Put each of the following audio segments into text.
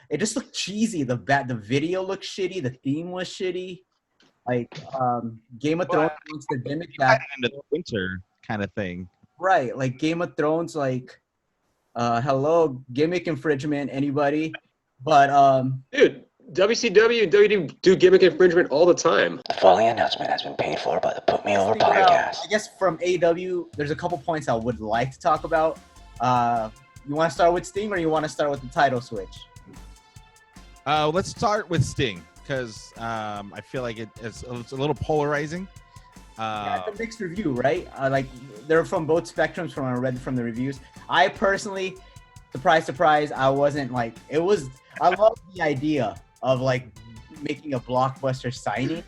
it just looked cheesy. The video looked shitty. The theme was shitty. Like Game of Thrones wants the gimmick back into the winter kind of thing. Right, like Game of Thrones, like hello, gimmick infringement, anybody? But dude, WCW and WWE do gimmick infringement all the time. The following announcement has been paid for by the Put Me Over podcast. I guess from AEW, there's a couple points I would like to talk about. You want to start with Sting, or you want to start with the title switch? Let's start with Sting, because I feel like it's a little polarizing. Yeah, it's a mixed review, right? Like they're from both spectrums from what I read from the reviews. I personally, surprise, I wasn't like it was. I love the idea of like making a blockbuster signing,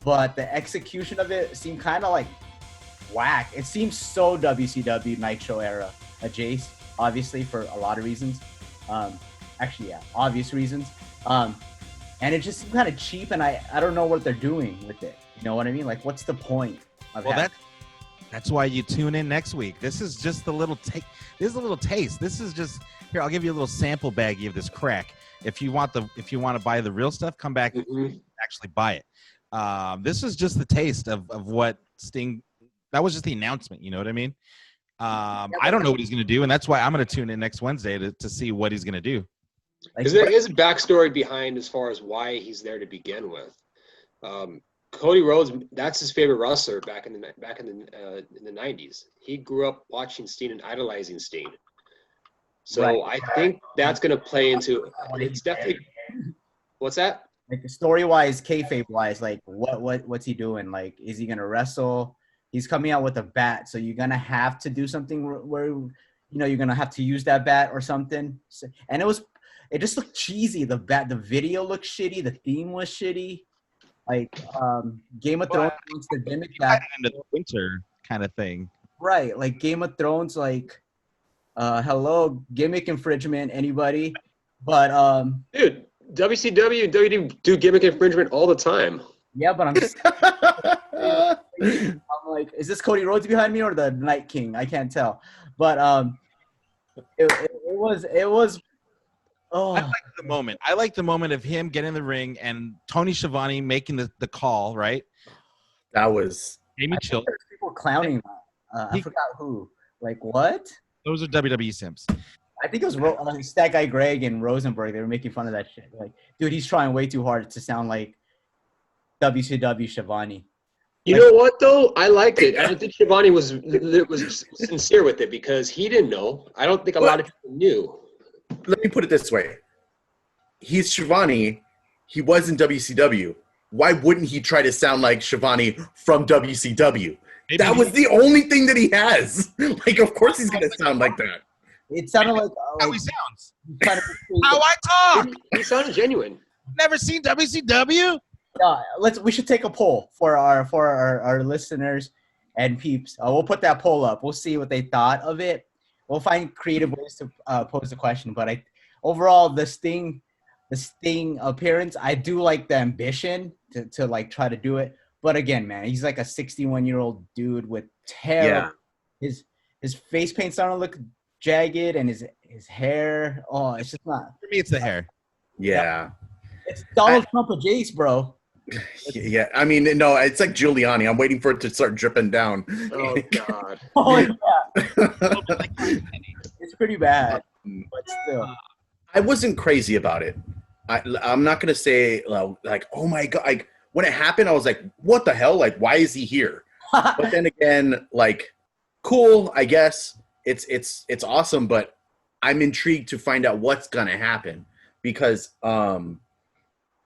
but the execution of it seemed kind of like whack. It seems so WCW Nitro era adjacent, obviously for a lot of reasons. Actually, yeah, obvious reasons. And it just seemed kind of cheap, and I don't know what they're doing with it. You know what I mean? Like, what's the point of that's why you tune in next week. This is just a little taste. This is just here. I'll give you a little sample baggie of this crack. If you want to buy the real stuff, come back and actually buy it. This is just the taste of what Sting. That was just the announcement. You know what I mean? I don't know what he's going to do, and that's why I'm going to tune in next Wednesday to see what he's going to do. Because there is a backstory behind as far as why he's there to begin with. Cody Rhodes, that's his favorite wrestler back in the 90s. He grew up watching Sting and idolizing Sting. So right. I think that's going to play into it's definitely. What's that? Like story-wise, kayfabe-wise, like what's he doing? Like, is he going to wrestle? He's coming out with a bat, so you're going to have to do something where you're going to have to use that bat or something. And it just looked cheesy. The video looked shitty. The theme was shitty. Like Game of Thrones wants the gimmick back into the winter kind of thing. Right, like Game of Thrones, like hello, gimmick infringement, anybody? But dude, WCW and WWE do gimmick infringement all the time. Yeah, but I'm like, is this Cody Rhodes behind me or the Night King? I can't tell. But it was. Oh. I like the moment. I like the moment of him getting in the ring and Tony Schiavone making the call, right? That was Amy Chill. People clowning that. I forgot who. Like, what? Those are WWE simps. I think it was that guy Greg and Rosenberg. They were making fun of that shit. Like, dude, he's trying way too hard to sound like WCW Schiavone. You know what, though? I liked it. I think Schiavone was sincere with it because he didn't know. I don't think a lot of people knew. Let me put it this way. He's Schiavone. He was in WCW. Why wouldn't he try to sound like Schiavone from WCW? That was the only thing that he has. Like, of course he's going to sound like that. It sounded like how he sounds. How I talk. He sounded genuine. Never seen WCW? We should take a poll for our listeners and peeps. We'll put that poll up. We'll see what they thought of it. We'll find creative ways to pose the question, but overall the Sting appearance, I do like the ambition to like try to do it. But again, man, he's like a 61-year-old dude with hair. Yeah. His face paint's starting to look jagged, and his hair. Oh, it's just not. For me, it's the hair. Yeah. It's Donald Trump or Jace, bro. Yeah, I mean, no, it's like Giuliani. I'm waiting for it to start dripping down. Oh, God. Oh, yeah. It's pretty bad, but still. I wasn't crazy about it. I'm not going to say, like, oh, my God. Like, when it happened, I was like, what the hell? Like, why is he here? But then again, like, cool, I guess. It's awesome, but I'm intrigued to find out what's going to happen because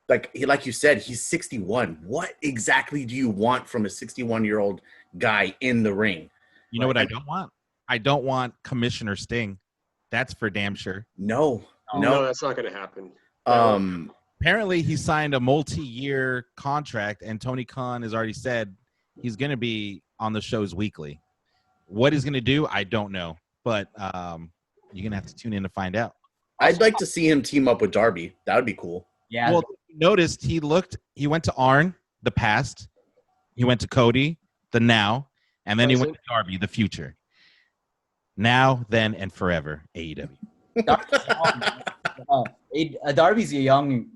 like you said, he's 61. What exactly do you want from a 61-year-old guy in the ring? You know what I don't want? I don't want Commissioner Sting. That's for damn sure. No, that's not going to happen. Apparently, he signed a multi-year contract, and Tony Khan has already said he's going to be on the shows weekly. What he's going to do, I don't know, but you're going to have to tune in to find out. I'd like to see him team up with Darby. That would be cool. Yeah. Well, noticed he went to Arn, the past. He went to Cody, the now, and then he went to Darby, the future. Now, then, and forever, AEW. Darby's a young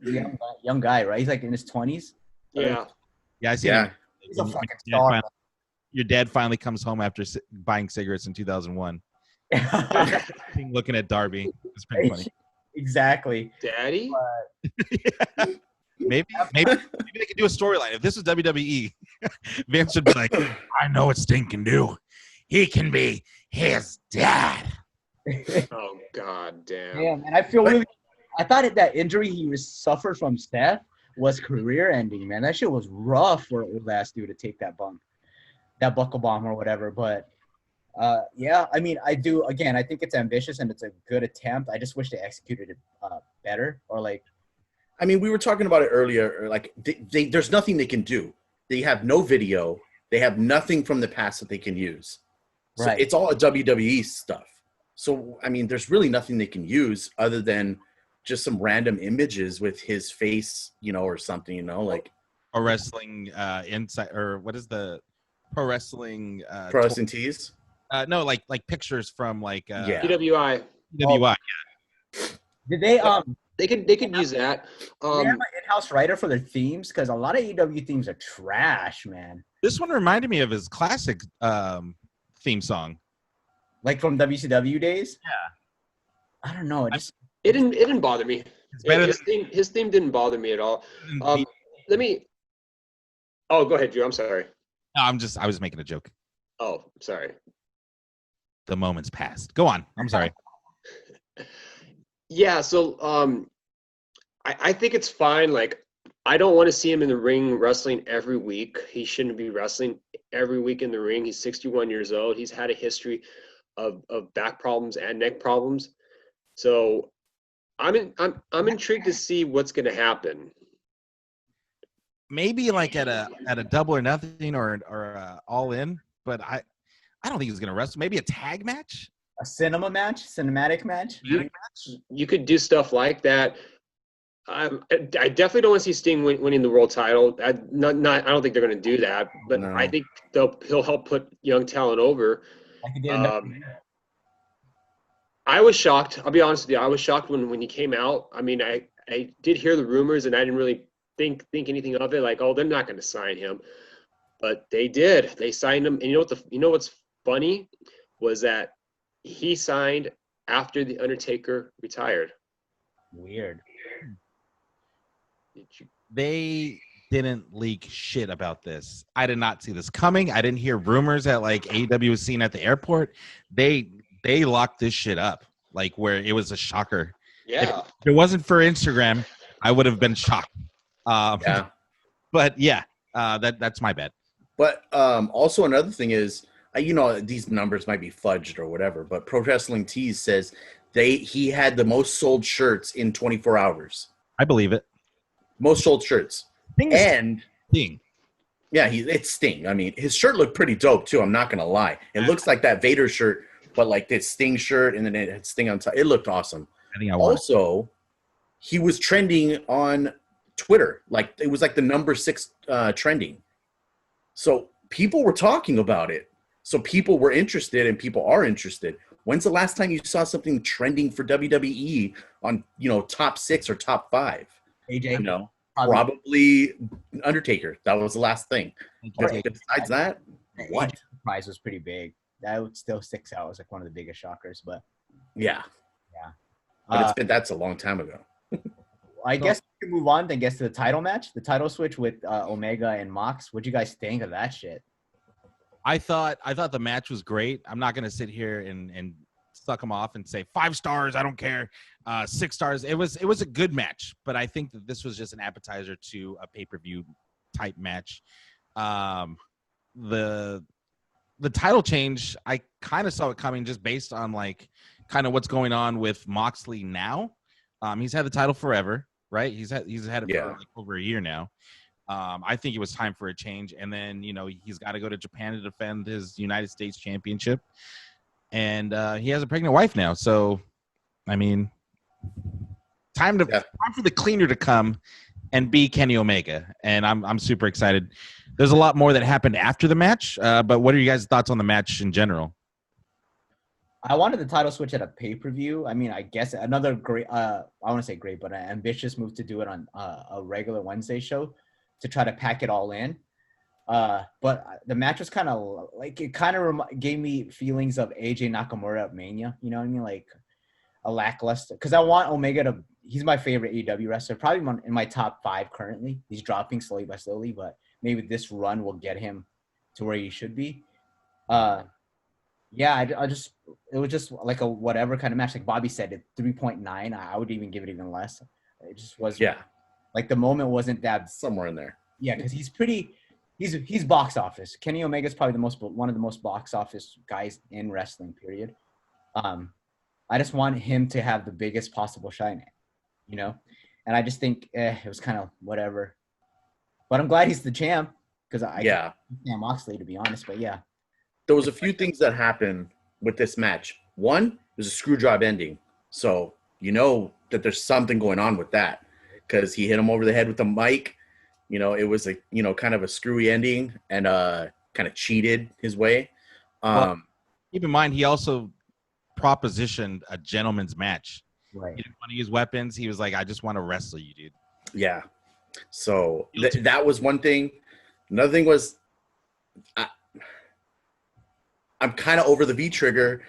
guy, right? He's like in his 20s. Yeah. Yeah, I see. Yeah. him. He's a When fucking your dad star. finally- Your dad finally comes home after buying cigarettes in 2001. Looking at Darby. It's pretty funny. Exactly. Daddy? Maybe they could do a storyline. If this was WWE, Vince would be like, I know what Sting can do. He can be his dad. Oh, God damn. Damn, and I feel really. I thought that injury he suffered from Steph was career ending, man. That shit was rough for old ass dude to take that bump, that buckle bomb or whatever. But yeah, I mean, I do. Again, I think it's ambitious and it's a good attempt. I just wish they executed it better, or like. I mean, we were talking about it earlier. Like, there's nothing they can do. They have no video. They have nothing from the past that they can use. So Right. It's all a WWE stuff. So, I mean, there's really nothing they can use other than just some random images with his face, or something, like Pro wrestling insight, or what is the pro wrestling? Pro Wrestling Tees. No, like pictures from like Yeah. PWI. PWI. Did they They could use that. they have an in-house writer for their themes? Because a lot of AEW themes are trash, man. This one reminded me of his classic theme song. Like from WCW days. Yeah. I don't know. It didn't bother me. It's better His theme didn't bother me at all. than Let me. Oh, go ahead, Drew. I'm sorry. No, I was making a joke. Oh, sorry. The moment's passed. Go on. I'm sorry. Yeah, so I think it's fine. Like, I don't want to see him in the ring wrestling every week. He shouldn't be wrestling every week in the ring. He's 61 years old. He's had a history of back problems and neck problems. So I'm intrigued to see what's going to happen. Maybe like at a double or nothing or all in, but I don't think he's gonna wrestle. Maybe a tag match. A cinematic match. You could do stuff like that. I definitely don't want to see Sting winning the world title. I don't think they're going to do that, but No. I think he'll help put young talent over. Like he did in WWE. I was shocked. I'll be honest with you. I was shocked when he came out. I mean, I did hear the rumors, and I didn't really think anything of it. Like, oh, they're not going to sign him, but they did. They signed him, and you know what's funny was that he signed after the Undertaker retired. Weird. They didn't leak shit about this. I did not see this coming. I didn't hear rumors that like AEW was seen at the airport. They locked this shit up, like where it was a shocker. Yeah. If it wasn't for Instagram, I would have been shocked. Yeah. But yeah, that's my bet. But also another thing is, these numbers might be fudged or whatever, but Pro Wrestling Tees says he had the most sold shirts in 24 hours. I believe it. Most sold shirts. And Sting. yeah, it's Sting. I mean, his shirt looked pretty dope too. I'm not gonna lie. It looks like that Vader shirt, but like this Sting shirt, and then it had Sting on top. It looked awesome. I think I want it. Also, he was trending on Twitter. Like it was like the number 6 trending. So people were talking about it. So people were interested, and people are interested. When's the last time you saw something trending for WWE on top 6 or top 5? AJ. Probably Undertaker. That was the last thing. But AJ. besides that, what? AJ prize was pretty big. That would still sticks out as like one of the biggest shockers, but Yeah. yeah. But that's a long time ago. I guess we can move on then to the title match, the title switch with Omega and Mox. What'd you guys think of that shit? I thought the match was great. I'm not gonna sit here and suck them off and say 5 stars. I don't care. 6 stars. It was a good match, but I think that this was just an appetizer to a pay-per-view type match. The title change, I kind of saw it coming just based on like kind of what's going on with Moxley now. He's had the title forever, right? He's had it for like over a year now. I think it was time for a change, and then he's got to go to Japan to defend his United States Championship, and he has a pregnant wife now. So, I mean, time for the cleaner to come and be Kenny Omega, and I'm super excited. There's a lot more that happened after the match, but what are you guys' thoughts on the match in general? I wanted the title switch at a pay-per-view. I mean, I guess another great, I want to say great, but an ambitious move to do it on a regular Wednesday show to try to pack it all in. But the match was kind of like, it kind of gave me feelings of AJ Nakamura at Mania. You know what I mean? Like a lackluster, because I want Omega to, he's my favorite AEW wrestler, probably in my top 5 currently. He's dropping slowly by slowly, but maybe this run will get him to where he should be. Yeah, I just, it was just like a whatever kind of match. Like Bobby said, it 3.9. I would even give it even less. It just was, like the moment wasn't that somewhere in there. Yeah, because he's box office. Kenny Omega's probably one of the most box office guys in wrestling. Period. I just want him to have the biggest possible shine, you know. And I just think it was kind of whatever. But I'm glad he's the champ because Jon Moxley, to be honest. But yeah. There was a few things that happened with this match. One, there's a screw job ending. So you know that there's something going on with that because he hit him over the head with the mic. You know, it was a, you know, kind of a screwy ending and kind of cheated his way. Well, keep in mind, he also propositioned a gentleman's match. Right. He didn't want to use weapons. He was like, I just want to wrestle you, dude. Yeah. So that was one thing. Another thing was I'm kind of over the V trigger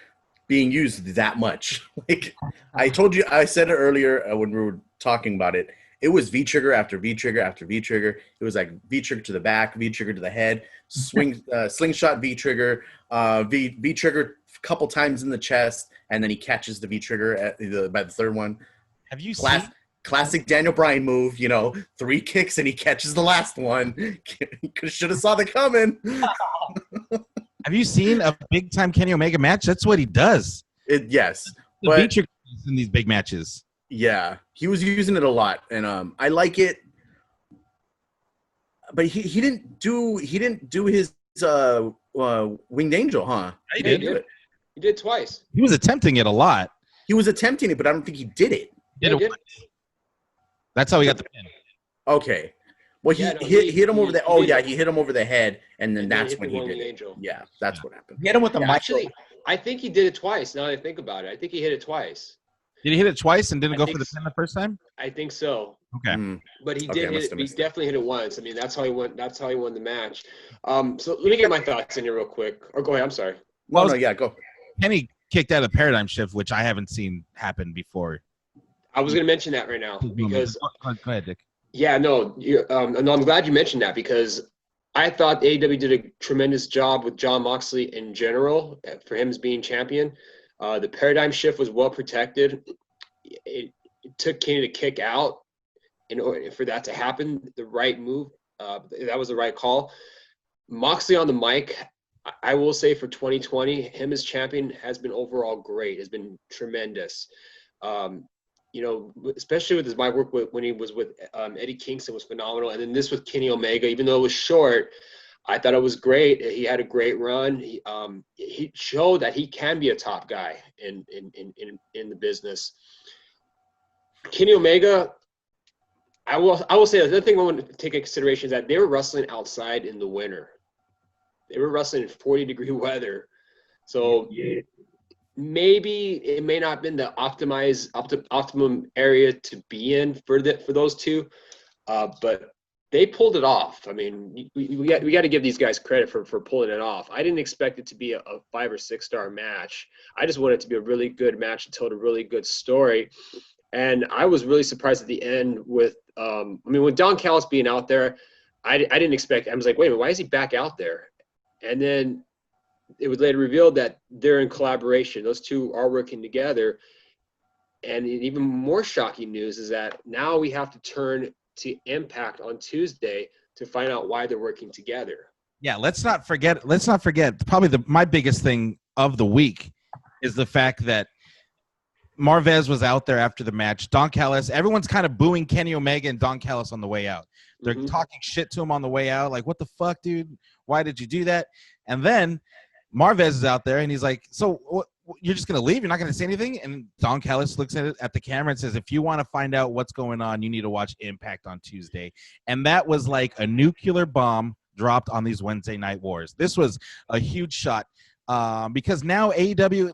being used that much. Like I told you, I said it earlier when we were talking about it. It was V trigger after V trigger after V trigger. It was like V trigger to the back, V trigger to the head, slingshot V trigger, V trigger a couple times in the chest, and then he catches the V trigger by the third one. Have you seen classic Daniel Bryan move? You know, 3 kicks and he catches the last one. Should have saw that coming. Have you seen a big time Kenny Omega match? That's what he does. Yes, the V trigger in these big matches. Yeah, he was using it a lot, and I like it. But he didn't do his winged angel, huh? He did. He did twice. He was attempting it a lot. He was attempting it, but I don't think he did it. That's how he got the pin. Okay. Well, he hit him over the. Oh yeah, he hit him over the head, and then that's when he did it. Angel. Yeah, that's what happened. He hit him with the mic. Actually, I think he did it twice. Now that I think about it, I think he hit it twice. Did he hit it twice and didn't go for the pin the first time? I think so. Okay. But he did hit it. He definitely hit it once. I mean, that's how he won. That's how he won the match. So let me get my thoughts in here real quick. Or go ahead. I'm sorry. Well, no, yeah, go. Kenny kicked out a paradigm shift, which I haven't seen happen before. I was going to mention that right now because. Go ahead, Dick. Yeah, no, no, I'm glad you mentioned that because I thought AEW did a tremendous job with Jon Moxley in general for him as being champion. The paradigm shift was well protected. It took Kenny to kick out in order for that to happen. The right move, that was the right call. Moxley on the mic, I will say for 2020, him as champion has been overall great. Has been tremendous. You know, especially with his mic work when he was with Eddie Kingston was phenomenal. And then this with Kenny Omega, even though it was short, I thought it was great. He had a great run. He showed that he can be a top guy in the business. Kenny Omega, I will say the other thing I want to take into consideration is that they were wrestling outside in the winter. They were wrestling in 40-degree weather. So maybe it may not have been the optimum area to be in for those two, but they pulled it off. I mean, we got to give these guys credit for pulling it off. I didn't expect it to be a 5 or 6 star match. I just wanted it to be a really good match that told a really good story. And I was really surprised at the end with, with Don Callis being out there, I didn't expect. I was like, wait a minute, why is he back out there? And then it was later revealed that they're in collaboration. Those two are working together. And even more shocking news is that now we have to turn to Impact on Tuesday to find out why they're working together. Yeah, let's not forget. Probably my biggest thing of the week is the fact that Marvez was out there after the match. Don Callis, everyone's kind of booing Kenny Omega and Don Callis on the way out. They're talking shit to him on the way out. Like, what the fuck, dude? Why did you do that? And then Marvez is out there and he's like, so you're just going to leave? You're not going to say anything? And Don Callis looks at the camera and says, if you want to find out what's going on, you need to watch Impact on Tuesday. And that was like a nuclear bomb dropped on these Wednesday Night Wars. This was a huge shot. because now AEW,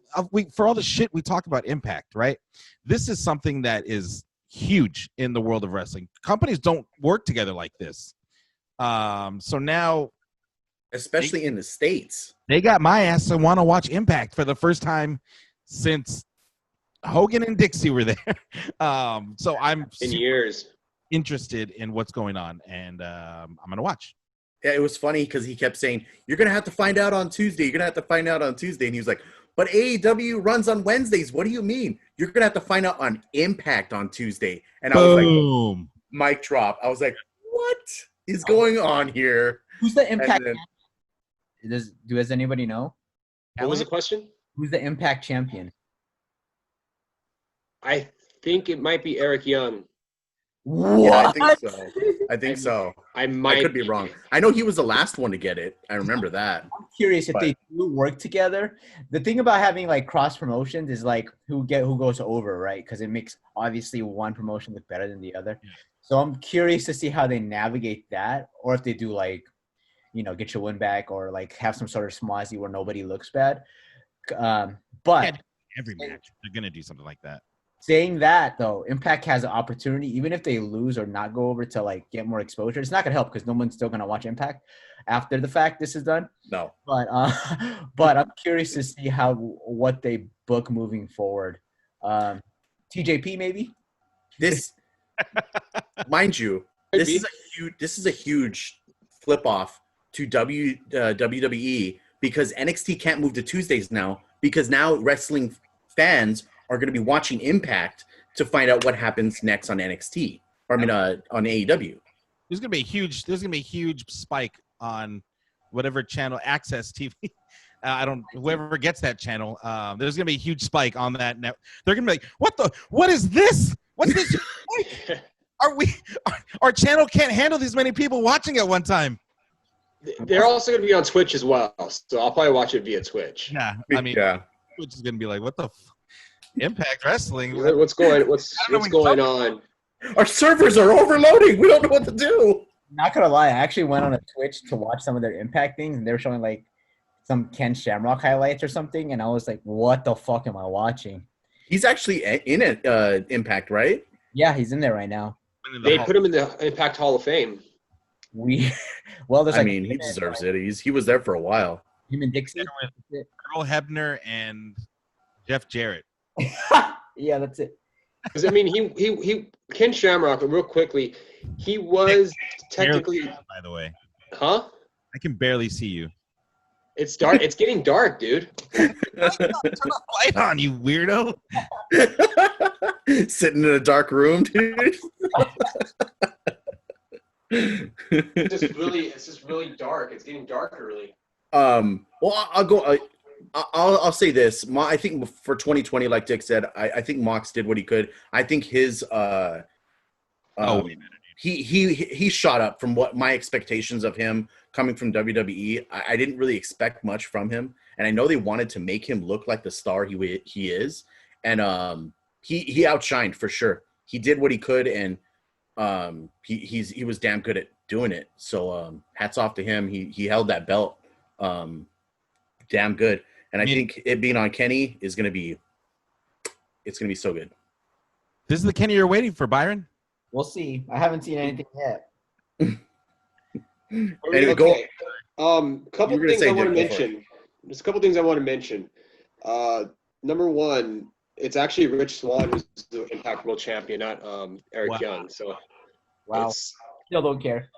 for all the shit we talk about Impact, right? This is something that is huge in the world of wrestling. Companies don't work together like this. So now, especially in the States, they got my ass to want to watch Impact for the first time since Hogan and Dixie were there. So I'm in years interested in what's going on, and I'm gonna watch. Yeah, it was funny because he kept saying, "You're gonna have to find out on Tuesday. You're gonna have to find out on Tuesday," and he was like, "But AEW runs on Wednesdays. What do you mean? You're gonna have to find out on Impact on Tuesday." And I was like, "Mic drop." I was like, "What is going on here?" Who's the Impact? Then, Does anybody know? What was the question? Who's the Impact champion? I think it might be Eric Young. yeah, I think so. I I could be wrong. I know he was the last one to get it. I remember that. I'm curious if they do work together. The thing about having like cross promotions is like who goes over, right? Because it makes obviously one promotion look better than the other. So I'm curious to see how they navigate that, or if they do like, get your win back, or like have some sort of schmozzy where nobody looks bad. But every match they're gonna do something like that. Saying that though, Impact has an opportunity, even if they lose or not go over to like get more exposure. It's not gonna help because no one's still gonna watch Impact after the fact this is done. No, but I'm curious to see what they book moving forward. TJP maybe. This, mind you, this is a huge flip off to WWE because NXT can't move to Tuesdays now because now wrestling fans are going to be watching Impact to find out what happens next on NXT. On AEW. There's going to be a huge spike on whatever channel, Access TV. Whoever gets that channel, there's going to be a huge spike on that. They're going to be like, what is this? What's this? Our channel can't handle these many people watching at one time. They're also going to be on Twitch as well, so I'll probably watch it via Twitch. Yeah, I mean, Twitch is going to be like, what the Impact Wrestling? What's going on? Our servers are overloading. We don't know what to do. Not gonna lie, I actually went on a Twitch to watch some of their Impact things, and they were showing like some Ken Shamrock highlights or something, and I was like, "What the fuck am I watching?" He's actually in it, Impact, right? Yeah, he's in there right now. They put him in the Impact Hall of Fame. He deserves it. He was there for a while. Him and Dixie, Earl Hebner and Jeff Jarrett. Yeah, that's it. Because I mean, he Ken Shamrock. Real quickly, he was technically. By the way, huh? I can barely see you. It's dark. It's getting dark, dude. Turn the light on, you weirdo. Sitting in a dark room, dude. It's just really dark. It's getting darker, really. Well, I'll go. I'll say this. I think for 2020, like Dick said, I think Mox did what he could. I think his he shot up from what my expectations of him coming from WWE. I didn't really expect much from him, and I know they wanted to make him look like the star he is, and he outshined for sure. He did what he could, and he was damn good at doing it. So hats off to him. He held that belt damn good. And I think it being on Kenny is gonna be so good. This is the Kenny you're waiting for, Byron. We'll see. I haven't seen anything yet. Anyway, go. Couple things I want to mention. There's a couple things I want to mention. Number one, it's actually Rich Swann who's the Impact World Champion, not Eric Young. So, wow. Still don't care.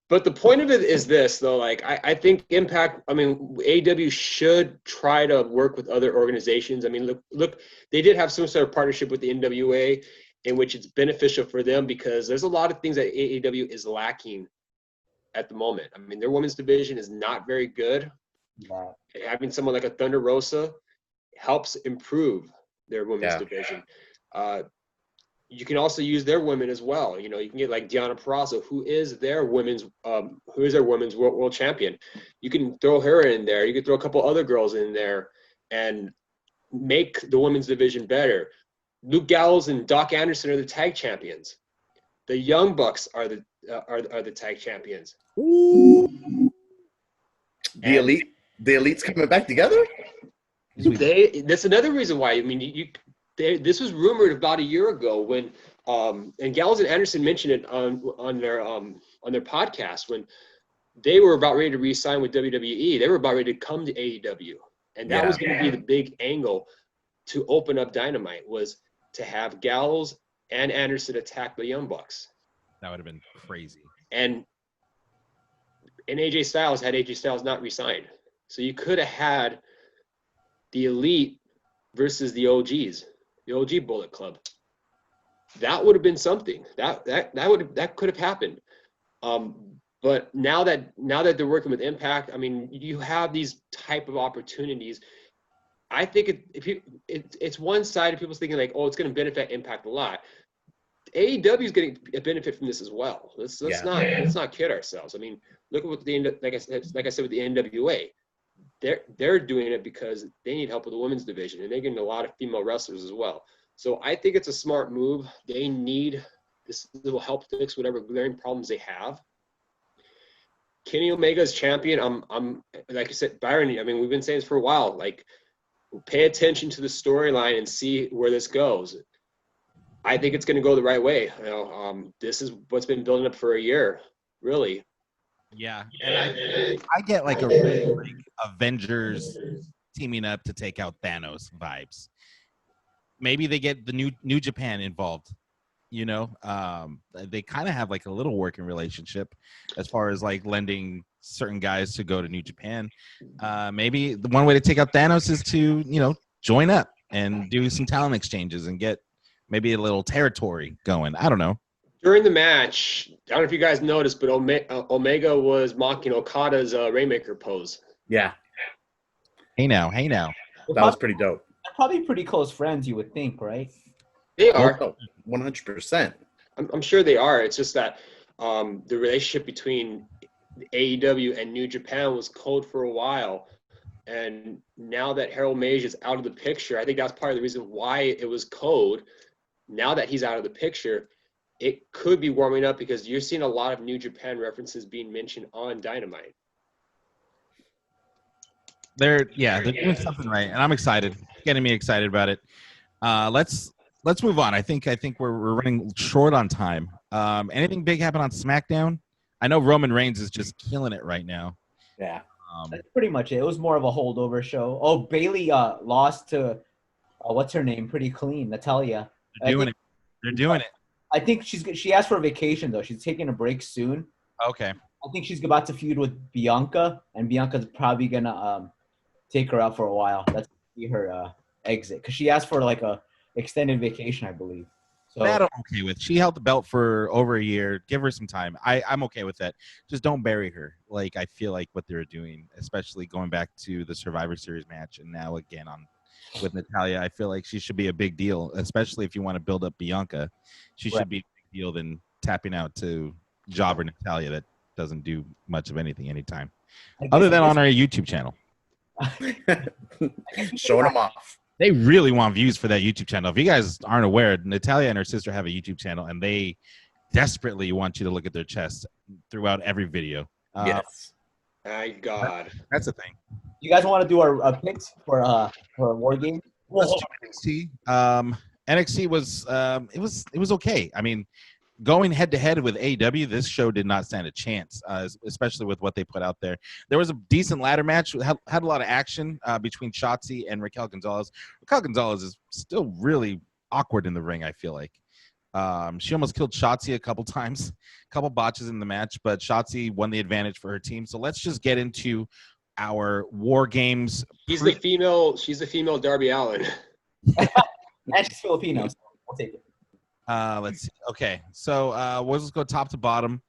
But the point of it is this, though. Like, I think Impact. I mean, AEW should try to work with other organizations. I mean, look, they did have some sort of partnership with the NWA, in which it's beneficial for them because there's a lot of things that AEW is lacking at the moment. I mean, their women's division is not very good. Wow. Having someone like a Thunder Rosa helps improve their women's division. You can also use their women as well. You know, you can get like Deonna Purrazzo, who is their women's world champion. You can throw her in there. You can throw a couple other girls in there and make the women's division better. Luke Gallows and Doc Anderson are the tag champions. The Young Bucks are the tag champions. The Elite The Elite's coming back together? That's another reason why. I mean, this was rumored about a year ago when, and Gallows and Anderson mentioned it on their podcast when they were about ready to re-sign with WWE. They were about ready to come to AEW, and that was going to be the big angle to open up Dynamite, was to have Gallows and Anderson attack the Young Bucks. That would have been crazy. And AJ Styles, had AJ Styles not re-signed, so you could have had the Elite versus the OGs, the OG Bullet Club. That would have been something. That could have happened. But now that they're working with Impact, I mean, you have these type of opportunities. I think it's one side of people's thinking like, oh, it's going to benefit Impact a lot. AEW is getting a benefit from this as well. Let's not kid ourselves. I mean, look at what like I said with the NWA. They're doing it because they need help with the women's division, and they're getting a lot of female wrestlers as well. So I think it's a smart move. They need this. It will help fix whatever glaring problems they have. Kenny Omega's champion. I'm like you said, Byron. I mean, we've been saying this for a while. Like, pay attention to the storyline and see where this goes. I think it's going to go the right way. You know, this is what's been building up for a year, really. Yeah, and I get like a really like Avengers teaming up to take out Thanos vibes. Maybe they get the New Japan involved. You know, they kind of have like a little working relationship as far as like lending certain guys to go to New Japan. Maybe the one way to take out Thanos is to, you know, join up and do some talent exchanges and get maybe a little territory going. I don't know. During the match, I don't know if you guys noticed, but Omega was mocking Okada's Rainmaker pose. Yeah. Hey now. That was pretty dope. They're probably pretty close friends, you would think, right? They are. 100%. I'm sure they are. It's just that the relationship between AEW and New Japan was cold for a while. And now that Harold Mage is out of the picture, I think that's part of the reason why it was cold. Now that he's out of the picture, it could be warming up because you're seeing a lot of New Japan references being mentioned on Dynamite. They're doing something right, and I'm excited. Getting me excited about it. Let's move on. I think we're running short on time. Anything big happen on SmackDown? I know Roman Reigns is just killing it right now. Yeah. That's pretty much it. It was more of a holdover show. Oh, Bailey lost to what's her name? Pretty clean, Natalia. They're doing it. I think she asked for a vacation though. She's taking a break soon. Okay. I think she's about to feud with Bianca, and Bianca's probably gonna take her out for a while. That's her exit because she asked for like a extended vacation, I believe. So that I'm okay with. She held the belt for over a year. Give her some time. I'm okay with that. Just don't bury her. Like I feel like what they're doing, especially going back to the Survivor Series match and now again with Natalia, I feel like she should be a big deal, especially if you want to build up Bianca. She should be a big deal than tapping out to jobber Natalia that doesn't do much of anything anytime. Other than on our YouTube channel. Showing them off. They really want views for that YouTube channel. If you guys aren't aware, Natalia and her sister have a YouTube channel, and they desperately want you to look at their chest throughout every video. Yes. My God. That's the thing. You guys want to do our picks for War Game? Let's do NXT. NXT was it was okay. I mean, going head to head with AEW, this show did not stand a chance, especially with what they put out there. There was a decent ladder match, had a lot of action between Shotzi and Raquel Gonzalez. Raquel Gonzalez is still really awkward in the ring, I feel like. She almost killed Shotzi a couple times, a couple botches in the match, but Shotzi won the advantage for her team. So let's just get into our War Games. She's the female Darby Allin. And she's Filipino, so I'll take it. Let's see. Okay, so we'll just go top to bottom.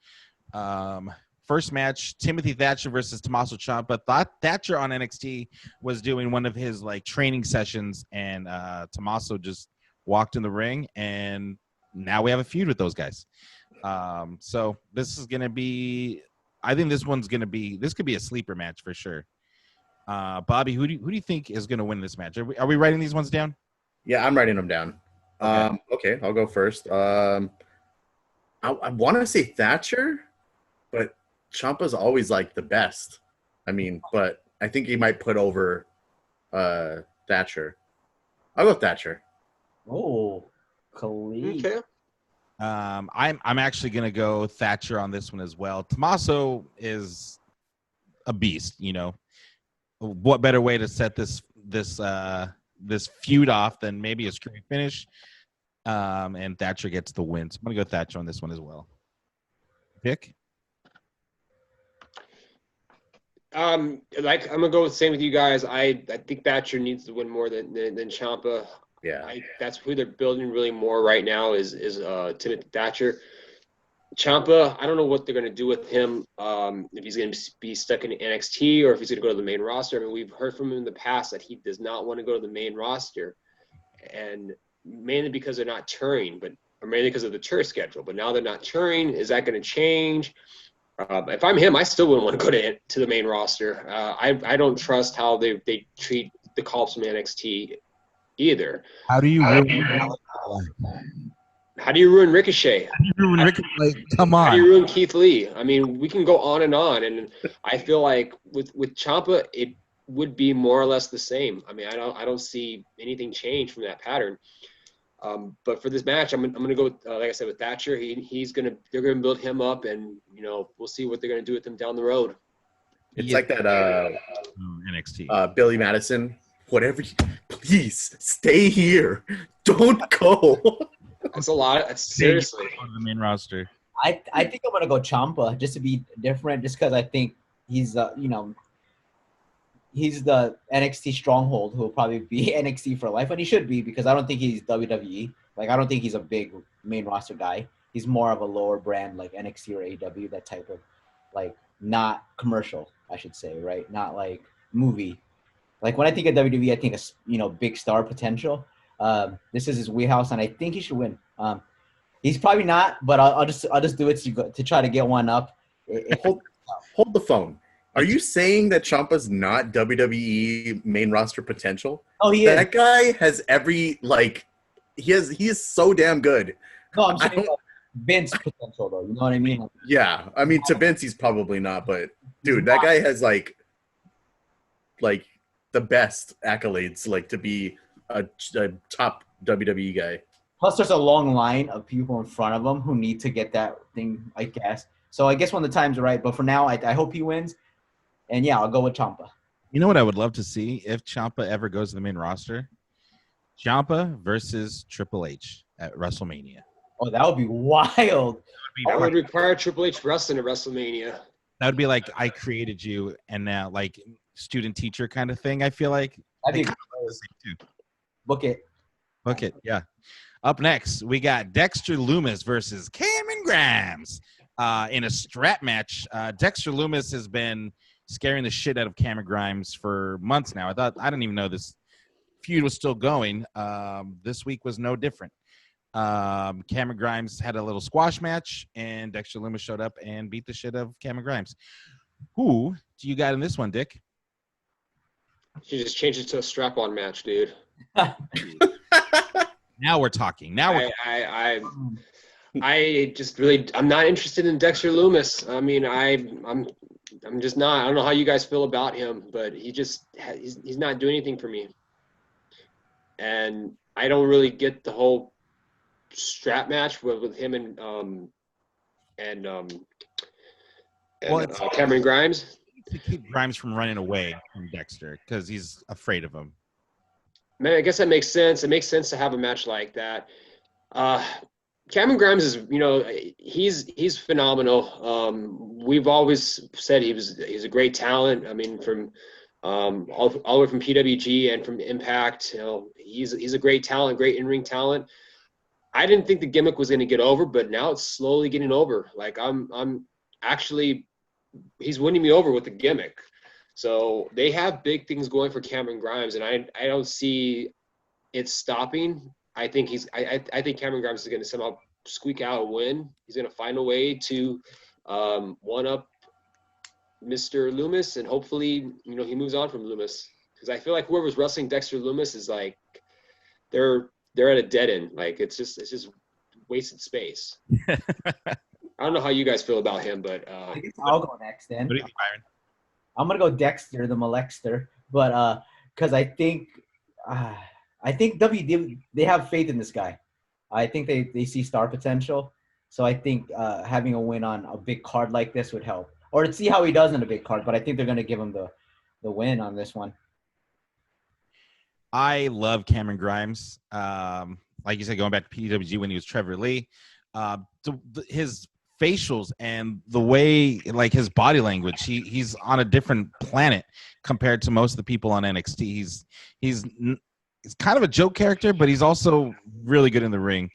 First match, Timothy Thatcher versus Tommaso Ciampa. Thatcher on NXT was doing one of his like training sessions, and Tommaso just walked in the ring, and now we have a feud with those guys. So this is gonna be. I think this could be a sleeper match for sure. Bobby, who do you think is gonna win this match? Are we writing these ones down? Yeah, I'm writing them down. Okay, I'll go first. I want to say Thatcher, but Ciampa's always like the best. I mean, but I think he might put over Thatcher. I'll go Thatcher. Oh, Khalid. Okay. I'm actually gonna go Thatcher on this one as well. Tommaso is a beast, you know. What better way to set this feud off than maybe a screwy finish? And Thatcher gets the win. So I'm gonna go Thatcher on this one as well. Pick. Like I'm gonna go with the same with you guys. I think Thatcher needs to win more than Ciampa. Yeah. That's who they're building really more right now is Timothy Thatcher. Ciampa, I don't know what they're going to do with him. If he's going to be stuck in NXT or if he's going to go to the main roster. I mean, we've heard from him in the past that he does not want to go to the main roster, and mainly because they're not touring, or mainly because of the tour schedule. But now they're not touring. Is that going to change? If I'm him, I still wouldn't want to go to the main roster. I don't trust how they treat the calls from NXT either. How do you ruin Ricochet? Like, come on. How do you ruin Keith Lee? I mean, we can go on, and I feel like with Ciampa, it would be more or less the same. I mean, I don't see anything change from that pattern. But for this match, I'm gonna go with, like I said, with Thatcher. They're gonna build him up, and we'll see what they're gonna do with him down the road. It's like that NXT. Billy Madison. Whatever, please stay here. Don't go. That's a lot. That's seriously on the main roster. I think I'm gonna go Ciampa just to be different, just because I think he's he's the NXT stronghold who will probably be NXT for life, and he should be, because I don't think he's WWE. Like, I don't think he's a big main roster guy. He's more of a lower brand, like NXT or AEW, that type of, like, not commercial, I should say, right? Not like movie. Like, when I think of WWE, I think of, big star potential. This is his wheelhouse, and I think he should win. He's probably not, but I'll just do it to try to get one up. Hold the phone. Are you saying that Ciampa's not WWE main roster potential? Oh, he is. That guy has every he is so damn good. No, I'm saying Vince potential, though. You know what I mean? Yeah, I mean, to Vince, he's probably not, but dude, that guy has like the best accolades, like, to be a top WWE guy. Plus, there's a long line of people in front of him who need to get that thing, I guess. So I guess when the time's right. But for now, I hope he wins. And yeah, I'll go with Ciampa. You know what I would love to see if Ciampa ever goes to the main roster? Ciampa versus Triple H at WrestleMania. Oh, that would be wild. That would require Triple H wrestling at WrestleMania. That would be like, I created you, and now, like, student teacher kind of thing. I feel like That'd be too. Book it. Yeah. Up next, we got Dexter Lumis versus Cameron Grimes in a strap match. Dexter Lumis has been scaring the shit out of Cameron Grimes for months now. I didn't even know this feud was still going. This week was no different. Cameron Grimes had a little squash match, and Dexter Lumis showed up and beat the shit out of Cameron Grimes. Who do you got in this one, Dick? You just changed it to a strap-on match, dude. Now we're talking. I just really, I'm not interested in Dexter Lumis. I mean, I'm just not. I don't know how you guys feel about him, but he's not doing anything for me. And I don't really get the whole strap match with him and Cameron Grimes. To keep Grimes from running away from Dexter because he's afraid of him. Man, I guess that makes sense. It makes sense to have a match like that. Cameron Grimes is, he's phenomenal. We've always said he's a great talent. I mean, from all the way from PWG and from Impact, he's a great talent, great in-ring talent. I didn't think the gimmick was going to get over, but now it's slowly getting over. Like, I'm actually, he's winning me over with the gimmick. So they have big things going for Cameron Grimes, and I don't see it stopping. I think I think Cameron Grimes is going to somehow squeak out a win. He's going to find a way to one up Mr. Lumis, and hopefully, he moves on from Lumis, because I feel like whoever's wrestling Dexter Lumis is like they're at a dead end. Like, it's just wasted space. I don't know how you guys feel about him, but I guess I'll go next then. What do you think, Byron? I'm gonna go Dexter, the Molexter, but because I think WD they have faith in this guy. I think they see star potential. So I think having a win on a big card like this would help, or to see how he does in a big card. But I think they're gonna give him the win on this one. I love Cameron Grimes. Like you said, going back to PWG when he was Trevor Lee, his facials and the way, like his body language, he's on a different planet compared to most of the people on NXT. He's kind of a joke character, but he's also really good in the ring.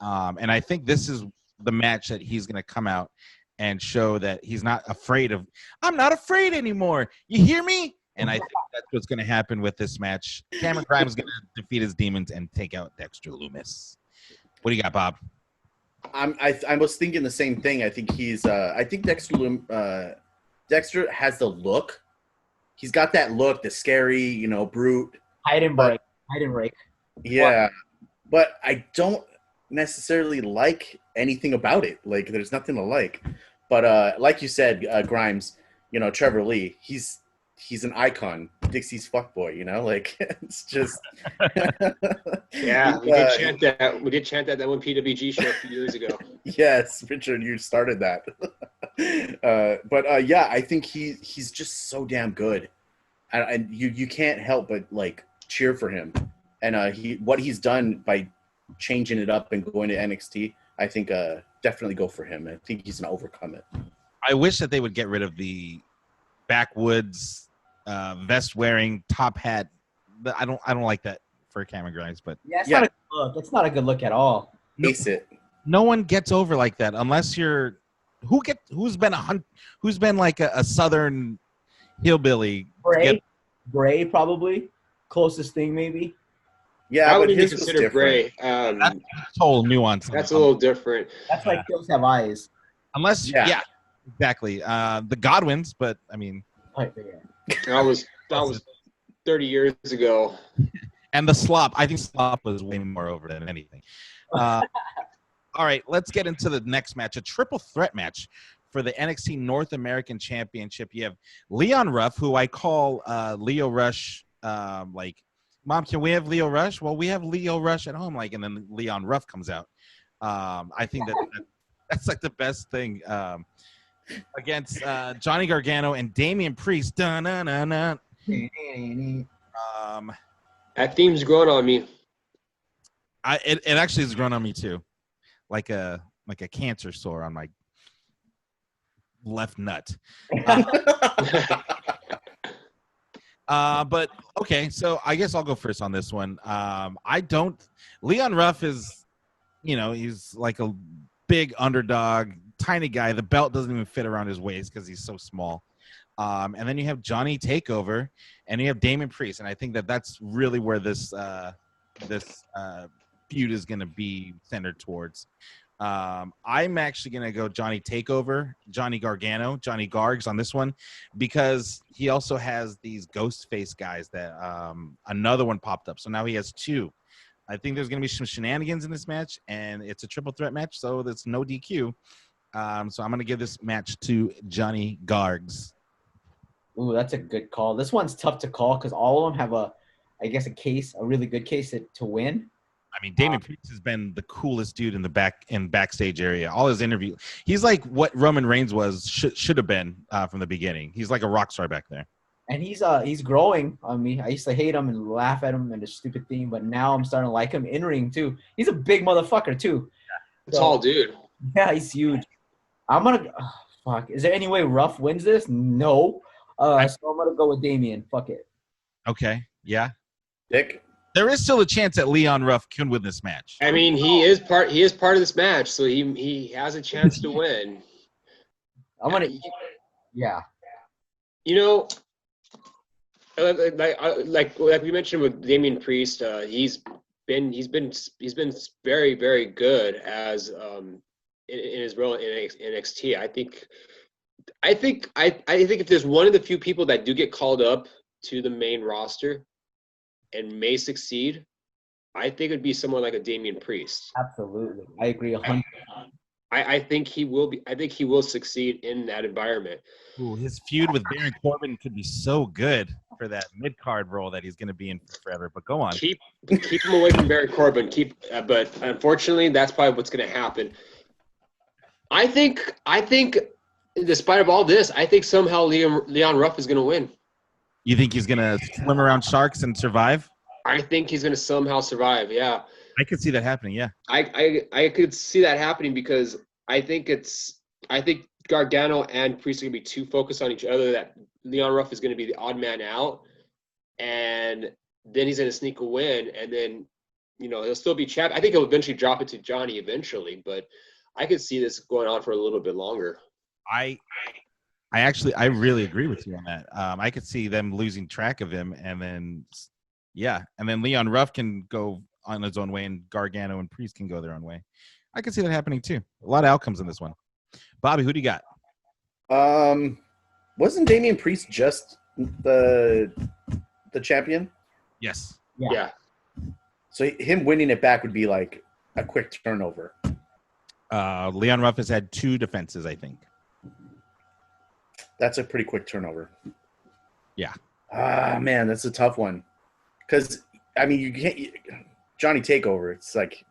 And I think this is the match that he's going to come out and show that he's not afraid of. I'm not afraid anymore. You hear me? And I think that's what's going to happen with this match. Cameron Grimes is going to defeat his demons and take out Dexter Lumis. What do you got, Bob? I was thinking the same thing. I think I think Dexter has the look. He's got that look, the scary, brute. Hide and break. Yeah, but I don't necessarily like anything about it. Like, there's nothing to like. But like you said, Grimes, Trevor Lee, he's an icon, Dixie's fuckboy, like it's just Yeah, we did chant that. We did chant that one PWG show a few years ago. Yes, Richard, you started that. But yeah, I think he's just so damn good, and you can't help but like cheer for him, and what he's done by changing it up and going to NXT, I think definitely go for him. I think he's gonna overcome it. I wish that they would get rid of the backwoods vest wearing top hat. I don't like that for Cameron Grimes, but yeah, it's not a good look. It's not a good look at all. Ace it. No one gets over like that unless you're who's been like a southern hillbilly. Gray probably closest thing maybe. Yeah, I would but even his was consider different. Bray. That's a whole nuance. That's a little different. That's like those have eyes. Unless yeah exactly. The Godwins, but I mean. Right there. That was 30 years ago. And the slop. I think slop was way more over than anything. All right, let's get into the next match, a triple threat match for the NXT North American Championship. You have Leon Ruff, who I call Leo Rush. Like, Mom, can we have Leo Rush? Well, we have Leo Rush at home. Like, and then Leon Ruff comes out. I think that's like the best thing. Against Johnny Gargano and Damian Priest. That theme's grown on me. It actually has grown on me too, like a cancer sore on my left nut. But okay, so I guess I'll go first on this one. Leon Ruff is, he's like a big underdog. Tiny guy. The belt doesn't even fit around his waist because he's so small. And then you have Johnny Takeover, and you have Damian Priest, and I think that's really where this feud is going to be centered towards. I'm actually going to go Johnny Takeover, Johnny Gargano, Johnny Gargs on this one, because he also has these ghost face guys that another one popped up. So now he has two. I think there's going to be some shenanigans in this match, and it's a triple threat match, so there's no DQ. So I'm going to give this match to Johnny Gargs. Ooh, that's a good call. This one's tough to call because all of them have a really good case to win. I mean, Damian Priest has been the coolest dude in the backstage area. All his interviews, he's like what Roman Reigns should have been from the beginning. He's like a rock star back there. And he's growing on me. I used to hate him and laugh at him and his stupid theme, but now I'm starting to like him in ring too. He's a big motherfucker too. Tall dude. Yeah, he's huge. I'm gonna fuck. Is there any way Ruff wins this? No. So I'm gonna go with Damian. Fuck it. Okay. Yeah. Dick. There is still a chance that Leon Ruff can win this match. I mean, he is part of this match, so he has a chance to win. I'm gonna. Yeah. Like we mentioned with Damian Priest, he's been very, very good as in his role in NXT. I think if there's one of the few people that do get called up to the main roster and may succeed, I think it'd be someone like a Damian Priest. Absolutely, I agree 100%. I think he will be. I think he will succeed in that environment. Ooh, his feud with Baron Corbin could be so good for that mid card role that he's going to be in forever. But go on. Keep him away from Baron Corbin. But unfortunately, that's probably what's going to happen. I think, despite of all this, I think somehow Leon Ruff is going to win. You think he's going to swim around sharks and survive? I think he's going to somehow survive. Yeah, I could see that happening. Yeah, I could see that happening because I think Gargano and Priest are going to be too focused on each other that Leon Ruff is going to be the odd man out, and then he's going to sneak a win, and then he'll still be champ. I think he'll eventually drop it to Johnny eventually, but I could see this going on for a little bit longer. I really agree with you on that. I could see them losing track of him, and then Leon Ruff can go on his own way, and Gargano and Priest can go their own way. I could see that happening too. A lot of outcomes in this one. Bobby, who do you got? Wasn't Damian Priest just the champion? Yes. Yeah. So him winning it back would be like a quick turnover. Leon Ruff has had 2 defenses, I think. That's a pretty quick turnover. Yeah. Man, that's a tough one. Because you can't Johnny Takeover. It's like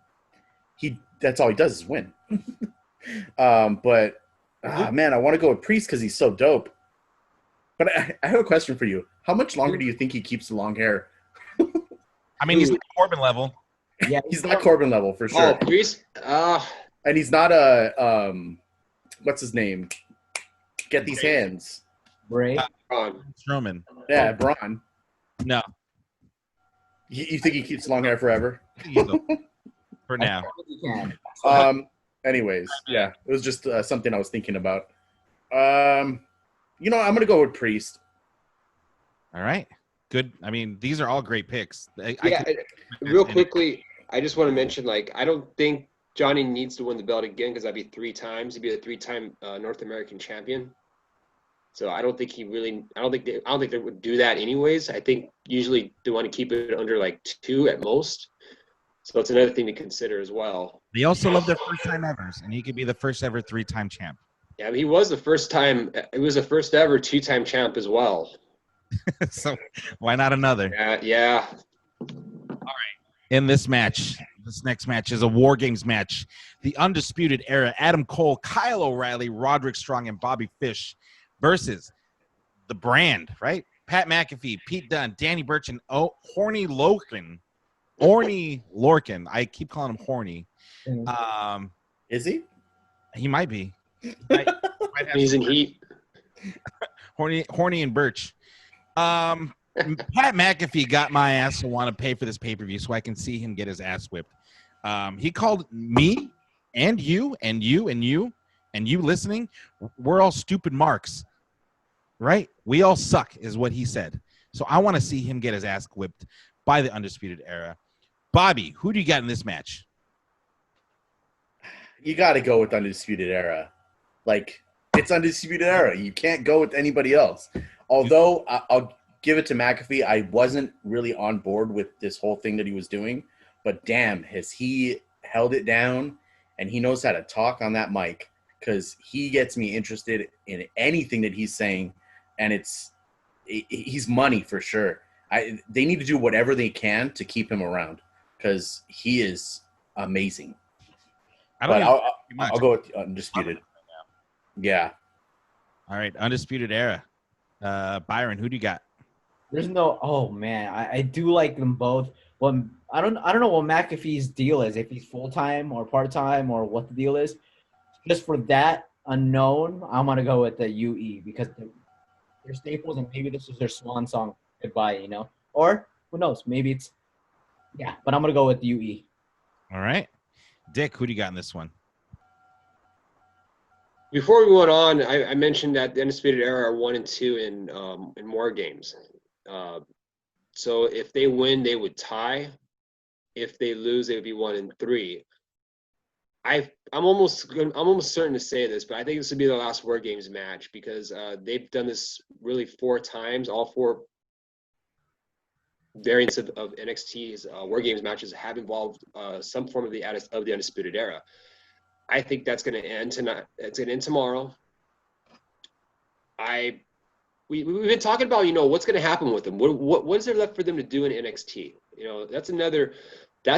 that's all he does is win. But man, I want to go with Priest because he's so dope. But I have a question for you. How much longer do you think he keeps the long hair? He's not Corbin level. Yeah, He's not Corbin level for sure. Oh, Priest. And he's not a what's his name? Get these hands. Bray. Braun. Strowman. Yeah, Braun. No. You think he keeps long hair forever? For now. Anyways, yeah, it was just something I was thinking about. I'm gonna go with Priest. All right. Good. These are all great picks. Real quickly, I just want to mention, I don't think Johnny needs to win the belt again because that'd be 3 times. He'd be a 3-time North American champion. So I don't think they would do that anyways. I think usually they want to keep it under 2 at most. So it's another thing to consider as well. They also love their first time evers, and he could be the first ever 3-time champ. Yeah, he was the first ever 2-time champ as well. So why not another? Yeah. All right. In this next match is a War Games match. The Undisputed Era, Adam Cole, Kyle O'Reilly, Roderick Strong, and Bobby Fish versus the Brand, right? Pat McAfee, Pete Dunne, Danny Burch, and Horny Lorcan. I keep calling him Horny. Is he? He might be. He's in heat. Horny and Birch. Pat McAfee got my ass to want to pay for this pay-per-view so I can see him get his ass whipped. He called me and you and you and you and you listening. We're all stupid marks, right? We all suck is what he said. So I want to see him get his ass whipped by the Undisputed Era. Bobby, who do you got in this match? You got to go with Undisputed Era. It's Undisputed Era. You can't go with anybody else. Although I'll give it to McAfee. I wasn't really on board with this whole thing that he was doing. But damn, has he held it down, and he knows how to talk on that mic because he gets me interested in anything that he's saying, and he's money for sure. They need to do whatever they can to keep him around because he is amazing. I'll go with Undisputed. Yeah. All right, Undisputed Era. Byron, who do you got? There's no. Oh man, I do like them both. But I don't know what McAfee's deal is. If he's full time or part time or what the deal is. Just for that unknown, I'm gonna go with the UE because they're staples and maybe this is their swan song goodbye. Or who knows? Maybe it's But I'm gonna go with the UE. All right, Dick, who do you got in this one? Before we went on, I mentioned that the Undisputed Era are 1 and 2 in War Games. So if they win, they would tie. If they lose, they would be 1 and 3. I'm almost certain to say this, but I think this would be the last War Games match because they've done this really 4 times. All 4 variants of NXT's War Games matches have involved some form of the Undisputed Era. I think that's going to end tonight. It's going to end tomorrow. We've been talking about, what's going to happen with them. What is there left for them to do in NXT? That's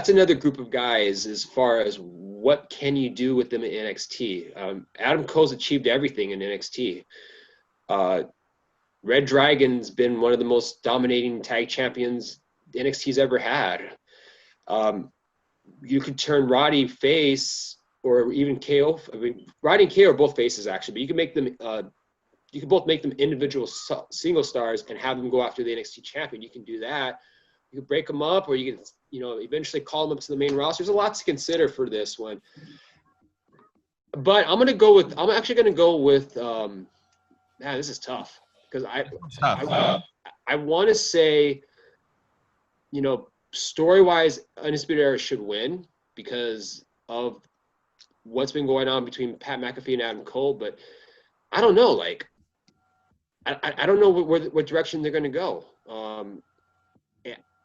another group of guys as far as what can you do with them in NXT. Adam Cole's achieved everything in NXT. Red Dragon's been one of the most dominating tag champions NXT's ever had. You could turn Roddy face or even KO. I mean, Roddy and KO are both faces actually, but you can make them. You can both make them individual single stars and have them go after the NXT champion. You can do that. You can break them up, or you can, eventually call them up to the main roster. There's a lot to consider for this one. But I'm actually going to go with. Man, this is tough because I want to say, story-wise, Undisputed Era should win because of what's been going on between Pat McAfee and Adam Cole. But I don't know, I don't know what direction they're going to go.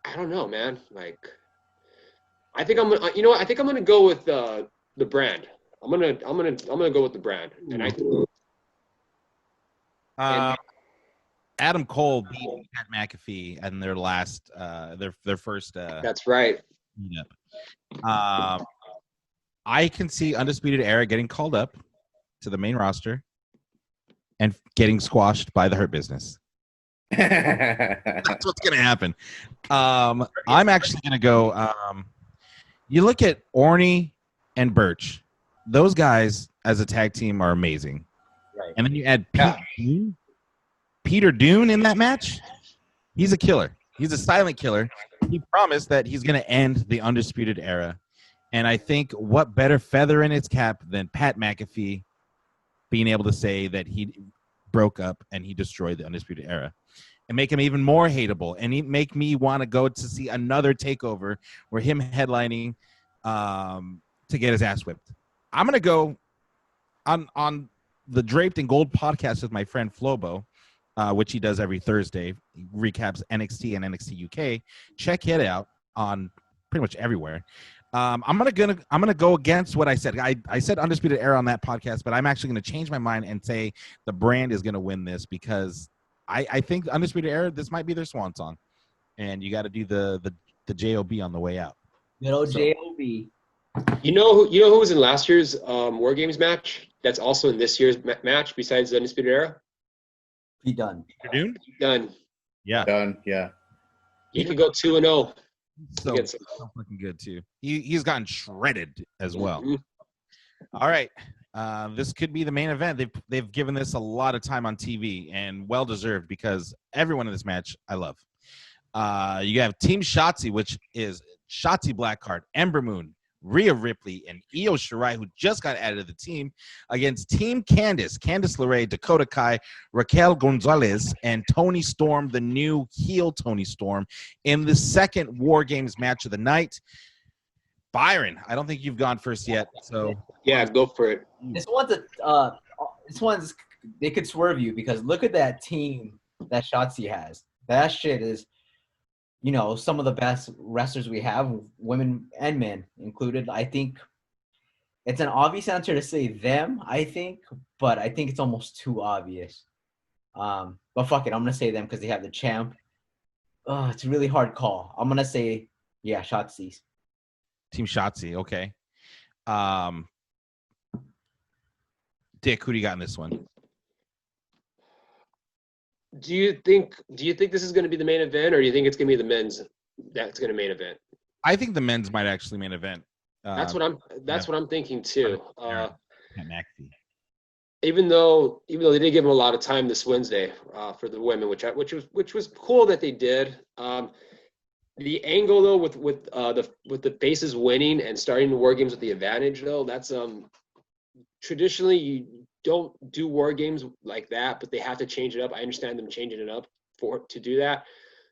I don't know, man. I think I'm going to go with the brand. I'm going to go with the brand. And Adam Cole beat Pat McAfee in their last their first that's right. meetup. I can see Undisputed Era getting called up to the main roster and getting squashed by the Hurt Business. That's what's going to happen. I'm actually going to go. You look at Orny and Birch; those guys as a tag team are amazing. Right. And then you add Peter Dune in that match. He's a killer. He's a silent killer. He promised that he's going to end the Undisputed Era. And I think what better feather in its cap than Pat McAfee being able to say that he broke up and he destroyed the Undisputed Era and make him even more hateable and make me want to go to see another takeover where him headlining to get his ass whipped. I'm going to go on the Draped in Gold podcast with my friend Flobo, which he does every Thursday. He recaps NXT and NXT UK. Check it out on pretty much everywhere. I'm gonna go against what I said. I said Undisputed Era on that podcast, but I'm actually gonna change my mind and say the brand is gonna win this because I think Undisputed Era, this might be their swan song, and you got to do the JOB on the way out. JOB. You know who was in last year's War Games match? That's also in this year's match besides the Undisputed Era. He done. Dune? Done. Yeah. Done. Yeah. He could go 2-0. So fucking good too. He's gotten shredded as well. Mm-hmm. All right, this could be the main event. They've given this a lot of time on TV and well deserved because everyone in this match I love. You have Team Shotzi, which is Shotzi Blackheart, Ember Moon, Rhea Ripley, and Io Shirai, who just got added to the team, against Team Candice LeRae, Dakota Kai, Raquel Gonzalez, and Toni Storm, the new heel Toni Storm, in the second War Games match of the night. Byron, I don't think you've gone first yet, so yeah, go for it. This one's they could swerve you because look at that team that Shotzi has. That shit is, some of the best wrestlers we have, women and men included. I think it's an obvious answer to say them, but I think it's almost too obvious. But fuck it, I'm going to say them because they have the champ. It's a really hard call. I'm going to say, Shotzi. Team Shotzi, okay. Dick, who do you got in this one? Do you think this is going to be the main event, or do you think it's going to be the men's that's going to main event? I think the men's might actually main event. That's what I'm thinking too. Even though they did give him a lot of time this Wednesday for the women, which was cool that they did. The angle though with the faces winning and starting the War Games with the advantage though, that's traditionally you don't do War Games like that, but they have to change it up. I understand them changing it up to do that.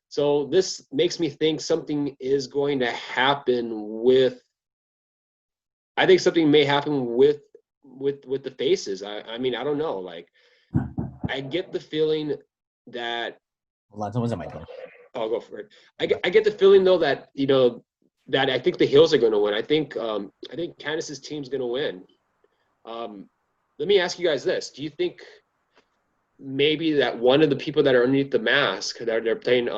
So this makes me think something is going to happen I think something may happen with the faces. I mean, I don't know. I get the feeling that. Hold on, someone's at my door. I'll go for it. I get the feeling though that I think the heels are going to win. I think Candice's team's going to win. Let me ask you guys this: do you think maybe that one of the people that are underneath the mask that they're playing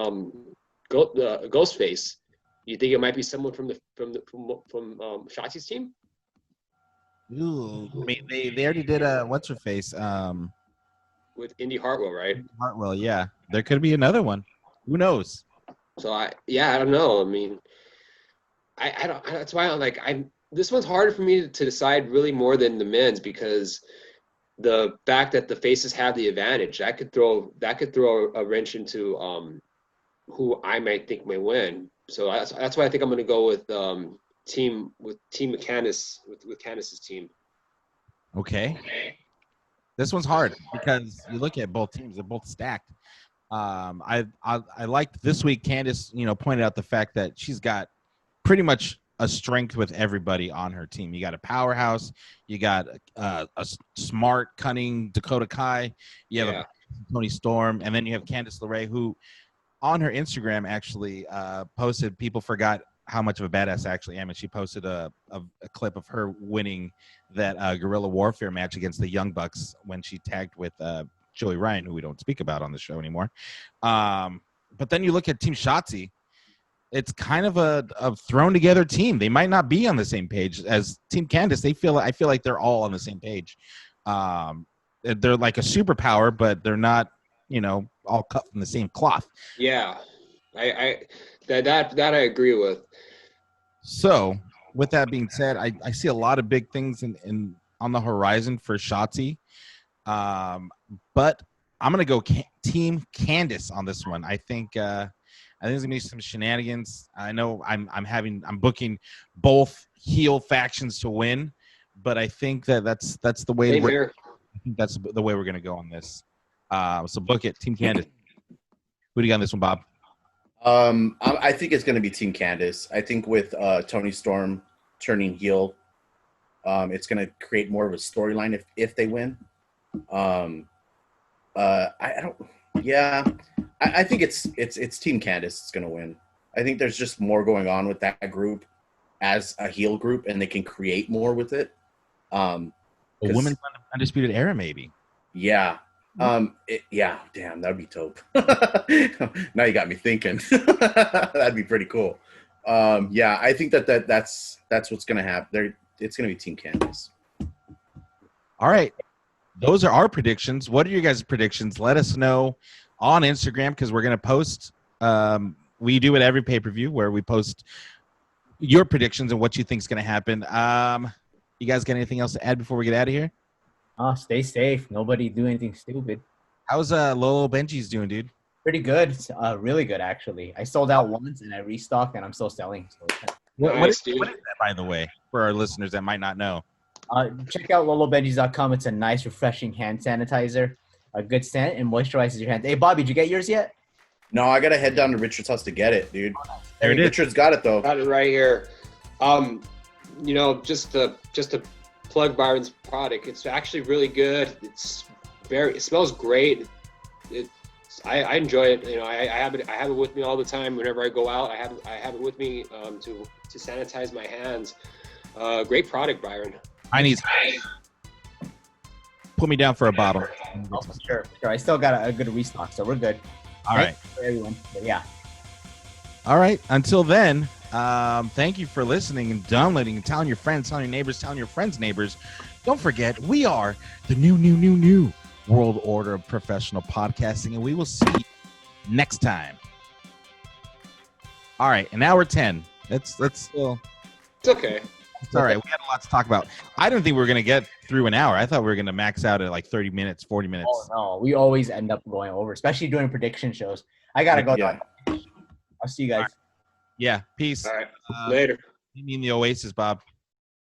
Ghostface? Do you think it might be someone from Shotzi's team? Ooh, I mean, they already did what's her face? With Indy Hartwell, right? Hartwell, yeah. There could be another one. Who knows? So I don't know. I mean, I don't. That's why I'm like This one's harder for me to decide really more than the men's because the fact that the faces have the advantage that could throw a wrench into who I might think may win. So that's why I think I'm going to go with team Candice with Candice's team. Okay. This one's hard because you look at both teams; they're both stacked. I liked this week. Candice, pointed out the fact that she's got pretty much a strength with everybody on her team. You got a powerhouse, you got a smart, cunning Dakota Kai, you have a Toni Storm, and then you have Candice LeRae, who on her Instagram actually posted. People forgot how much of a badass I actually am, and she posted a clip of her winning that guerrilla warfare match against the Young Bucks when she tagged with Joey Ryan, who we don't speak about on the show anymore. But then you look at Team Shotzi. It's kind of a thrown together team. They might not be on the same page as Team Candice. I feel like they're all on the same page. They're like a superpower, but they're not, all cut from the same cloth. Yeah, that I agree with. So, with that being said, I see a lot of big things in on the horizon for Shotzi. But I'm gonna go Team Candice on this one. I think there's gonna be some shenanigans. I know I'm booking both heel factions to win, but I think that's the way that's the way we're gonna go on this. So book it, Team Candice. Who do you got on this one, Bob? I think it's going to be Team Candice. I think with Toni Storm turning heel, it's going to create more of a storyline if they win. I think it's Team Candice that's going to win. I think there's just more going on with that group as a heel group, and they can create more with it. A women's undisputed era, maybe. Yeah. Damn, that'd be dope. Now you got me thinking. That'd be pretty cool. I think that's what's gonna happen. It's gonna be Team Candice. All right, those are our predictions. What are your guys' predictions? Let us know on Instagram because we're gonna post. We do it every pay-per-view where we post your predictions and what you think is gonna happen. You guys got anything else to add before we get out of here? Stay safe. Nobody do anything stupid. How's Lolo Benji's doing, dude? Pretty good. Really good, actually. I sold out once and I restocked and I'm still selling. So. What is that, by the way, for our listeners that might not know? Check out lolobenjis.com. It's a nice, refreshing hand sanitizer. A good scent and moisturizes your hands. Hey, Bobby, did you get yours yet? No, I got to head down to Richard's house to get it, dude. There it is. Richard's got it, though. Got it right here. Just to plug Byron's product. It's actually really good. It smells great. I enjoy it. I have it with me all the time. Whenever I go out, I have it with me to sanitize my hands. Great product, Byron. I need put me down for a bottle. Oh, sure. I still got a good restock, so we're good. All right, for everyone. But yeah. All right. Until then. Thank you for listening and downloading and telling your friends, telling your neighbors, telling your friends' neighbors. Don't forget, we are the new world order of professional podcasting, and we will see you next time. All right, an hour 10. That's still. It's okay. It's all right. We had a lot to talk about. I didn't think we were going to get through an hour. I thought we were going to max out at like 30 minutes, 40 minutes. Oh, no. We always end up going over, especially doing prediction shows. I got to go. Yeah. I'll see you guys. Yeah, peace. All right. Later. You mean the Oasis, Bob?